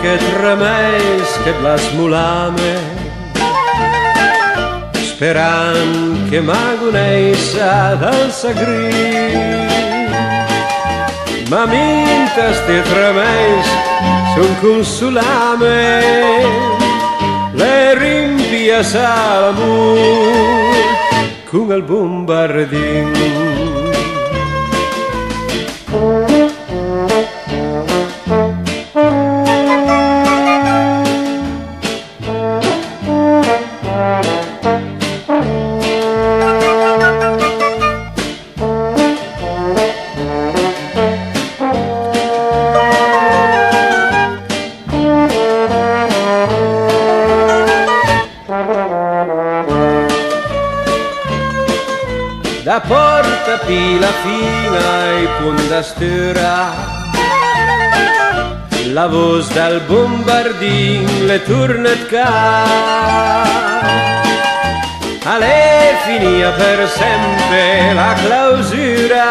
che tremeis che la smulame, speran che maguneis dal sagri. Ma mintas te tremeis sun consulame, le rimpias all'amor con il bombardin. Da porta pila fina e punta stura, la voce dal bombardin le turnet ca. Alle finia per sempre la clausura,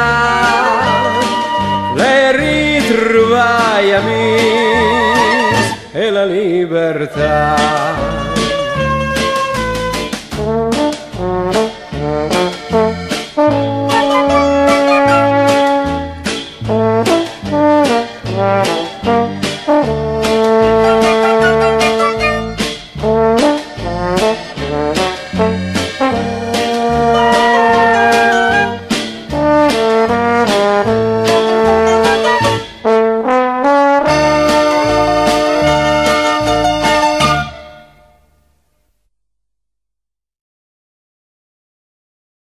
le ritrovai amici e la libertà.